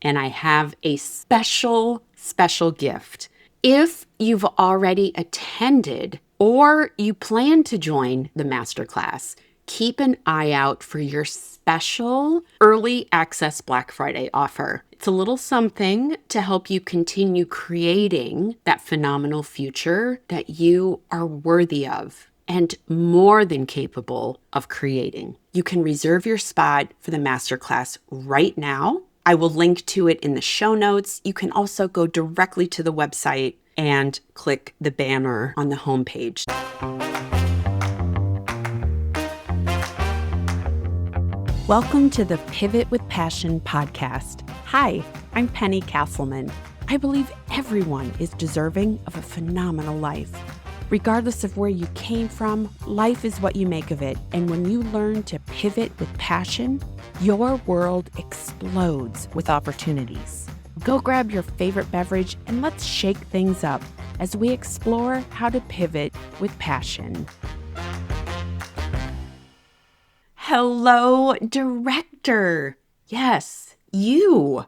and I have a special gift. If you've already attended or you plan to join the masterclass, keep an eye out for your special early access Black Friday offer. It's a little something to help you continue creating that phenomenal future that you are worthy of and more than capable of creating. You can reserve your spot for the masterclass right now. I will link to it in the show notes. You can also go directly to the website and click the banner on the homepage. Welcome to the Pivot with Passion podcast. Hi, I'm Penny Castleman. I believe everyone is deserving of a phenomenal life. Regardless of where you came from, life is what you make of it. And when you learn to pivot with passion, your world explodes with opportunities. Go grab your favorite beverage and let's shake things up as we explore how to pivot with passion. Hello, director. Yes, you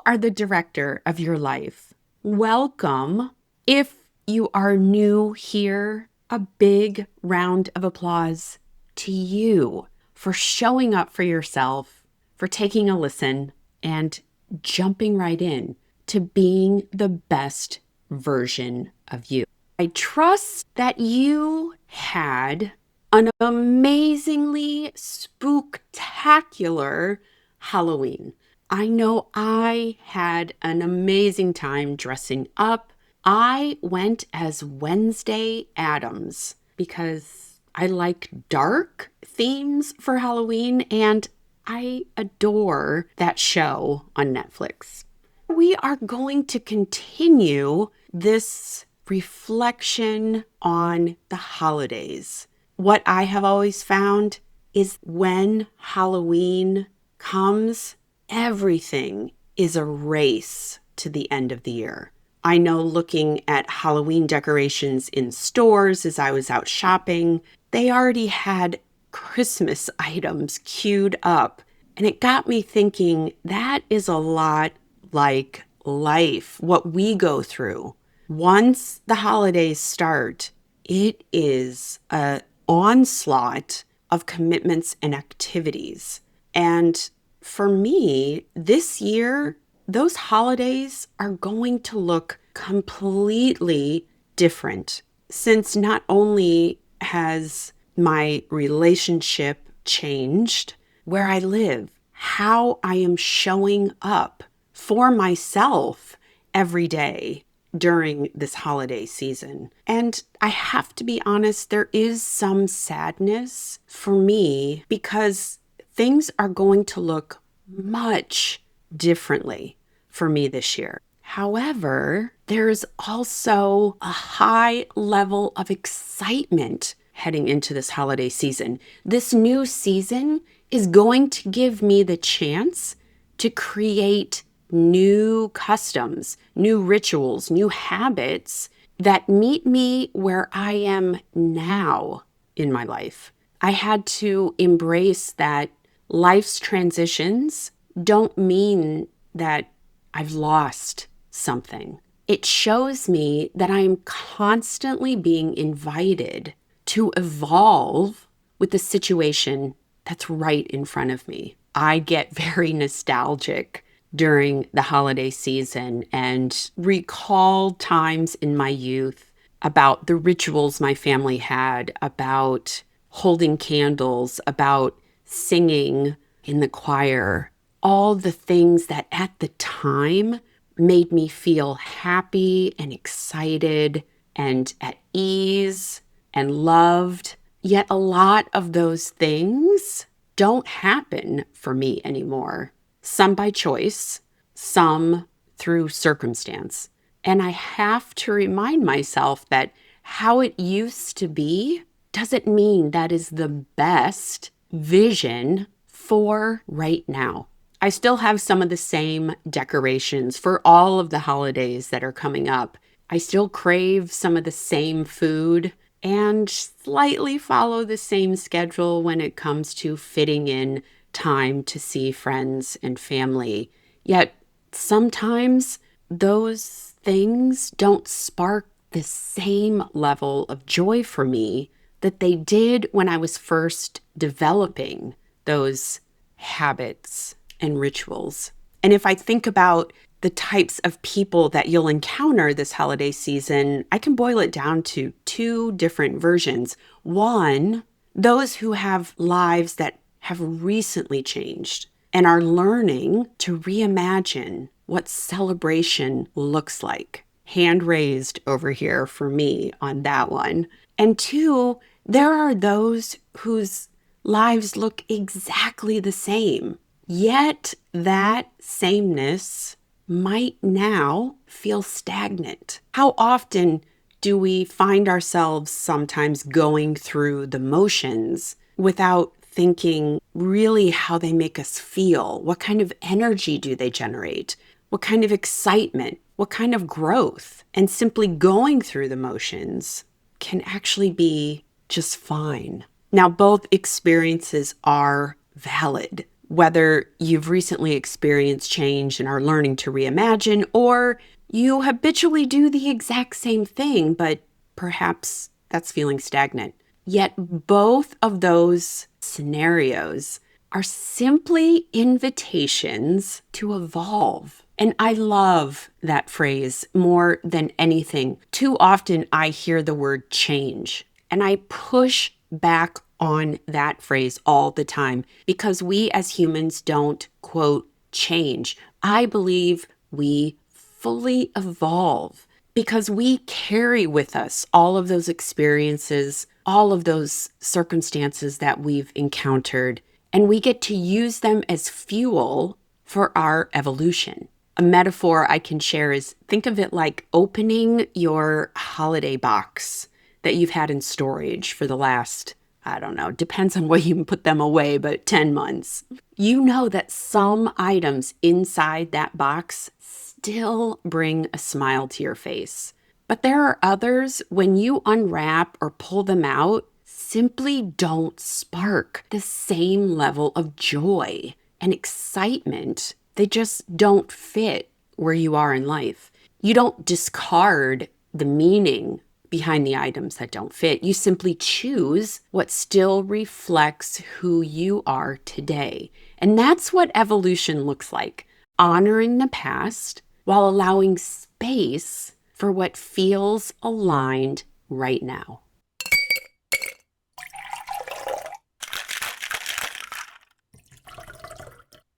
are the director of your life. Welcome. If you are new here, a big round of applause to you for showing up for yourself, for taking a listen, and jumping right in to being the best version of you. I trust that you had an amazingly spooktacular Halloween. I know I had an amazing time dressing up. I went as Wednesday Addams because I like dark themes for Halloween and I adore that show on Netflix. We are going to continue this reflection on the holidays. What I have always found is when Halloween comes, everything is a race to the end of the year. I know looking at Halloween decorations in stores as I was out shopping, they already had Christmas items queued up. And it got me thinking that is a lot like life, what we go through. Once the holidays start, it is an onslaught of commitments and activities. And for me, this year, those holidays are going to look completely different, since not only has my relationship changed, where I live, how I am showing up for myself every day during this holiday season. And I have to be honest, there is some sadness for me because things are going to look much differently for me this year. However, there's also a high level of excitement heading into this holiday season. This new season is going to give me the chance to create new customs, new rituals, new habits that meet me where I am now in my life. I had to embrace that life's transitions don't mean that I've lost something. It shows me that I'm constantly being invited to evolve with the situation that's right in front of me. I get very nostalgic during the holiday season and recall times in my youth about the rituals my family had, about holding candles, about singing in the choir, all the things that at the time made me feel happy and excited and at ease and loved. Yet a lot of those things don't happen for me anymore. Some by choice, some through circumstance. And I have to remind myself that how it used to be doesn't mean that is the best vision for right now. I still have some of the same decorations for all of the holidays that are coming up. I still crave some of the same food and slightly follow the same schedule when it comes to fitting in time to see friends and family. Yet sometimes those things don't spark the same level of joy for me that they did when I was first developing those habits and rituals. And if I think about the types of people that you'll encounter this holiday season, I can boil it down to two different versions. One, those who have lives that have recently changed and are learning to reimagine what celebration looks like. Hand raised over here for me on that one. And two, there are those whose lives look exactly the same, yet that sameness might now feel stagnant. How often do we find ourselves sometimes going through the motions without thinking really how they make us feel? What kind of energy do they generate? What kind of excitement? What kind of growth? And simply going through the motions can actually be just fine. Now, both experiences are valid. Whether you've recently experienced change and are learning to reimagine, or you habitually do the exact same thing, but perhaps that's feeling stagnant. Yet both of those scenarios are simply invitations to evolve. And I love that phrase more than anything. Too often I hear the word change, and I push back on that phrase all the time because we as humans don't, quote, change. I believe we fully evolve because we carry with us all of those experiences, all of those circumstances that we've encountered, and we get to use them as fuel for our evolution. A metaphor I can share is, think of it like opening your holiday box that you've had in storage for the last, I don't know, depends on where you put them away, but 10 months. You know that some items inside that box still bring a smile to your face. But there are others, when you unwrap or pull them out, simply don't spark the same level of joy and excitement. They just don't fit where you are in life. You don't discard the meaning behind the items that don't fit. You simply choose what still reflects who you are today. And that's what evolution looks like, honoring the past while allowing space for what feels aligned right now.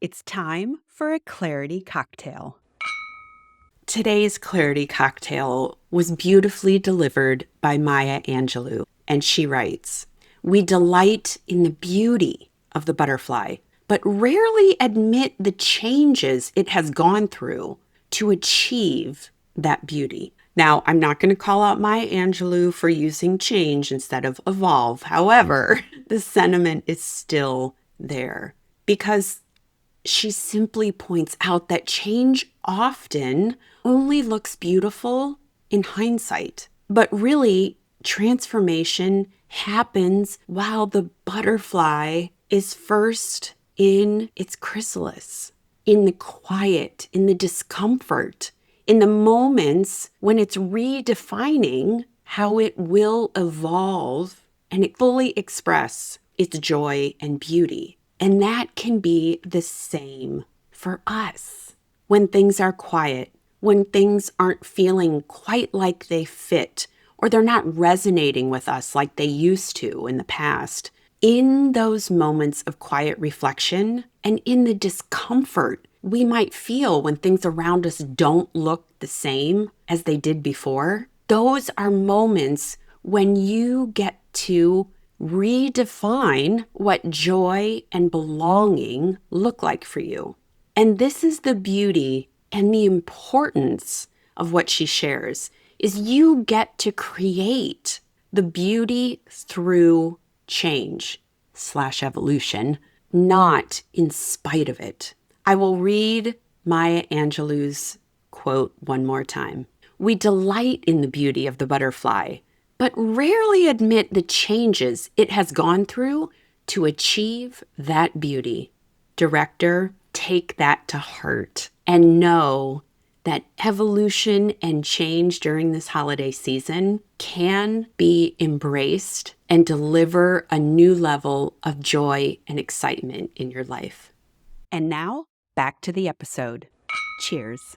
It's time for a clarity cocktail. Today's clarity cocktail was beautifully delivered by Maya Angelou, and she writes, "We delight in the beauty of the butterfly, but rarely admit the changes it has gone through to achieve that beauty." Now, I'm not going to call out Maya Angelou for using change instead of evolve. However, the sentiment is still there because she simply points out that change often only looks beautiful in hindsight. But really, transformation happens while the butterfly is first in its chrysalis, in the quiet, in the discomfort, in the moments when it's redefining how it will evolve and fully express its joy and beauty. And that can be the same for us. When things are quiet, when things aren't feeling quite like they fit, or they're not resonating with us like they used to in the past, in those moments of quiet reflection and in the discomfort we might feel when things around us don't look the same as they did before, those are moments when you get to redefine what joy and belonging look like for you. And this is the beauty and the importance of what she shares, is you get to create the beauty through change/evolution, not in spite of it. I will read Maya Angelou's quote one more time. "We delight in the beauty of the butterfly, but rarely admit the changes it has gone through to achieve that beauty." Director, take that to heart. and know that evolution and change during this holiday season can be embraced and deliver a new level of joy and excitement in your life. And now, back to the episode. Cheers.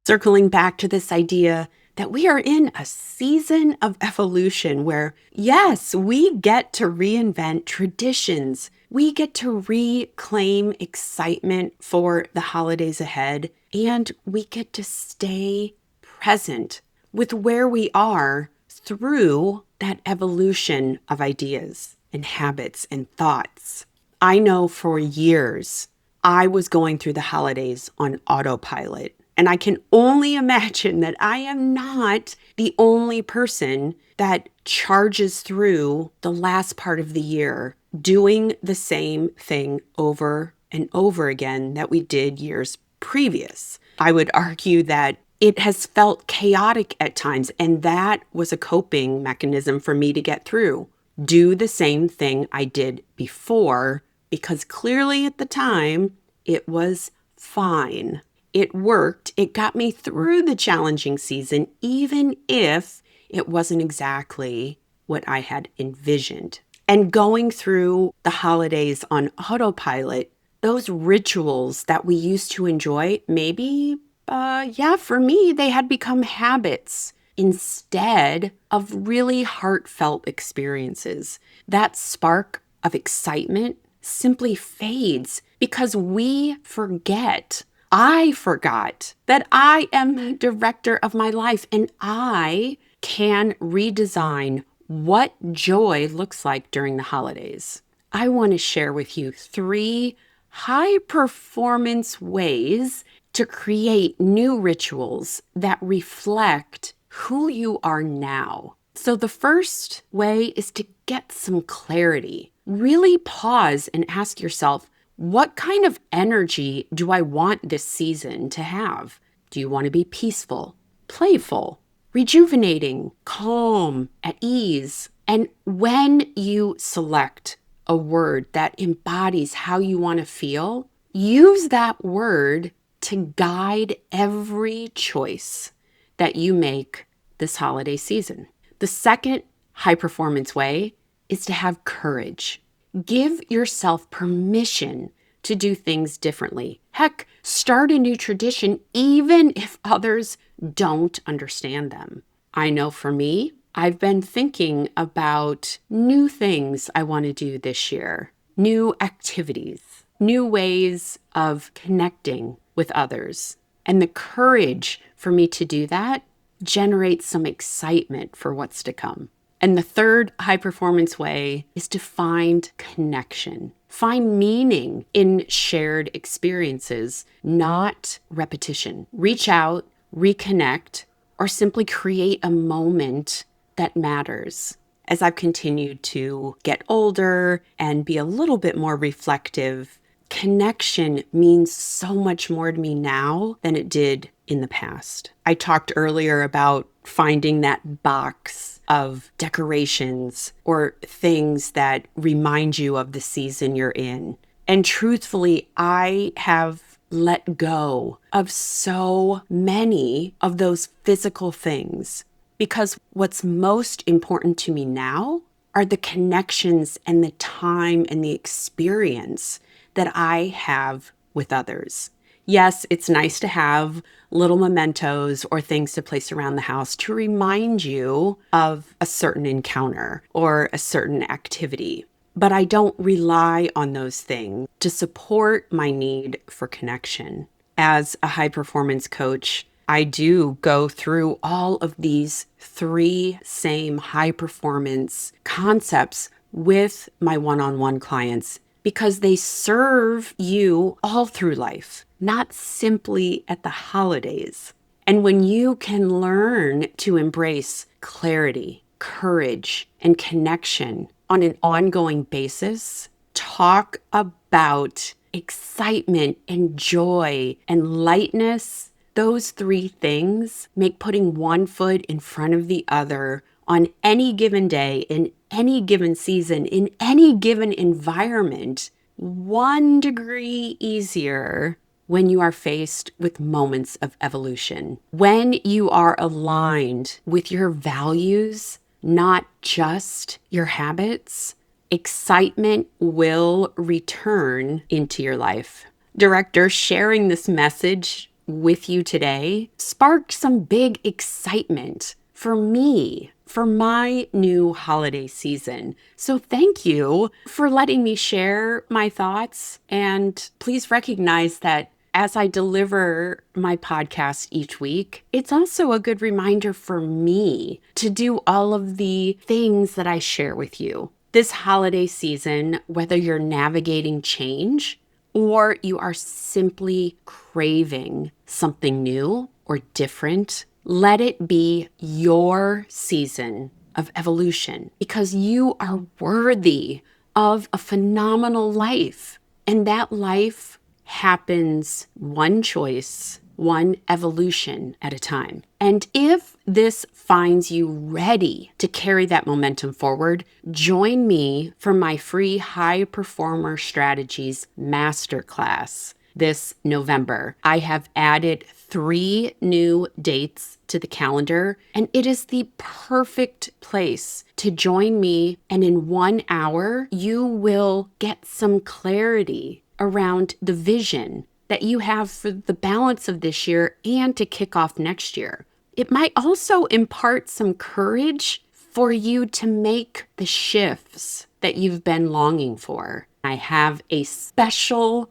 Circling back to this idea that we are in a season of evolution where, yes, we get to reinvent traditions. We get to reclaim excitement for the holidays ahead, and we get to stay present with where we are through that evolution of ideas and habits and thoughts. I know for years I was going through the holidays on autopilot. And I can only imagine that I am not the only person that charges through the last part of the year doing the same thing over and over again that we did years previous. I would argue that it has felt chaotic at times, and that was a coping mechanism for me to get through. Do the same thing I did before, because clearly at the time it was fine. It worked. It got me through the challenging season, even if it wasn't exactly what I had envisioned. And going through the holidays on autopilot, those rituals that we used to enjoy, maybe, for me, they had become habits instead of really heartfelt experiences. That spark of excitement simply fades because we forget. I forgot that I am the director of my life and I can redesign what joy looks like during the holidays. I want to share with you 3 high performance ways to create new rituals that reflect who you are now. So the first way is to get some clarity. Really pause and ask yourself, what kind of energy do I want this season to have? Do you want to be peaceful, playful, rejuvenating, calm, at ease? And when you select a word that embodies how you want to feel, use that word to guide every choice that you make this holiday season. The second high performance way is to have courage. Give yourself permission to do things differently. Heck, start a new tradition even if others don't understand them. I know for me, I've been thinking about new things I want to do this year, new activities, new ways of connecting with others. And the courage for me to do that generates some excitement for what's to come. And the third high performance way is to find connection. Find meaning in shared experiences, not repetition. Reach out, reconnect, or simply create a moment that matters. As I've continued to get older and be a little bit more reflective, connection means so much more to me now than it did in the past. I talked earlier about finding that box of decorations or things that remind you of the season you're in. And truthfully, I have let go of so many of those physical things because what's most important to me now are the connections and the time and the experience that I have with others. Yes, it's nice to have little mementos or things to place around the house to remind you of a certain encounter or a certain activity. But I don't rely on those things to support my need for connection. As a high performance coach, I do go through all of these 3 same high performance concepts with my one-on-one clients because they serve you all through life, not simply at the holidays. And when you can learn to embrace clarity, courage, and connection on an ongoing basis, talk about excitement and joy and lightness, those 3 things make putting one foot in front of the other on any given day, in any given season, in any given environment, 1 degree easier when you are faced with moments of evolution. When you are aligned with your values, not just your habits, excitement will return into your life. Director, sharing this message with you today sparked some big excitement for me, for my new holiday season. So thank you for letting me share my thoughts. And please recognize that as I deliver my podcast each week, it's also a good reminder for me to do all of the things that I share with you. This holiday season, whether you're navigating change or you are simply craving something new or different, let it be your season of evolution because you are worthy of a phenomenal life. And that life happens one choice, one evolution at a time. And if this finds you ready to carry that momentum forward, join me for my free High Performer Strategies Masterclass this November. I have added 3 new dates to the calendar, and it is the perfect place to join me. And in 1 hour, you will get some clarity around the vision that you have for the balance of this year and to kick off next year. It might also impart some courage for you to make the shifts that you've been longing for. I have a special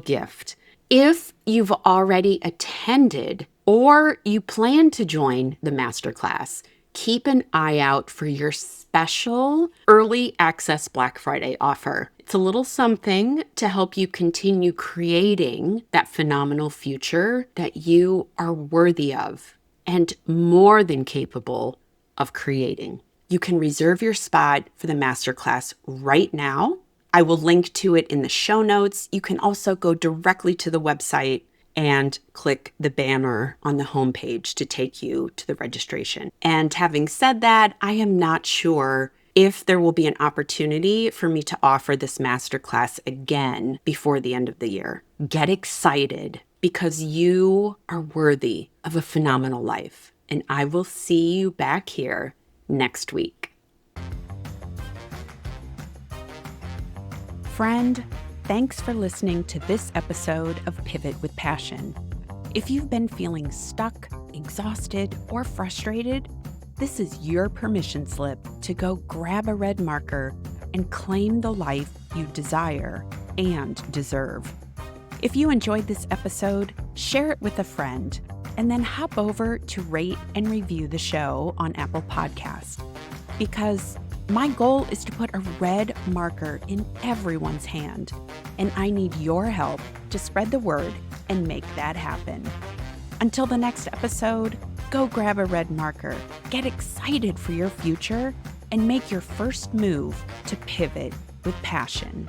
gift. If you've already attended or you plan to join the masterclass, keep an eye out for your special early access Black Friday offer. It's a little something to help you continue creating that phenomenal future that you are worthy of and more than capable of creating. You can reserve your spot for the masterclass right now. I will link to it in the show notes. You can also go directly to the website and click the banner on the homepage to take you to the registration. And having said that, I am not sure if there will be an opportunity for me to offer this masterclass again before the end of the year. Get excited because you are worthy of a phenomenal life. And I will see you back here next week. Friend, thanks for listening to this episode of Pivot with Passion. If you've been feeling stuck, exhausted, or frustrated, this is your permission slip to go grab a red marker and claim the life you desire and deserve. If you enjoyed this episode, share it with a friend, and then hop over to rate and review the show on Apple Podcasts. Because my goal is to put a red marker in everyone's hand, and I need your help to spread the word and make that happen. Until the next episode, go grab a red marker, get excited for your future, and make your first move to pivot with passion.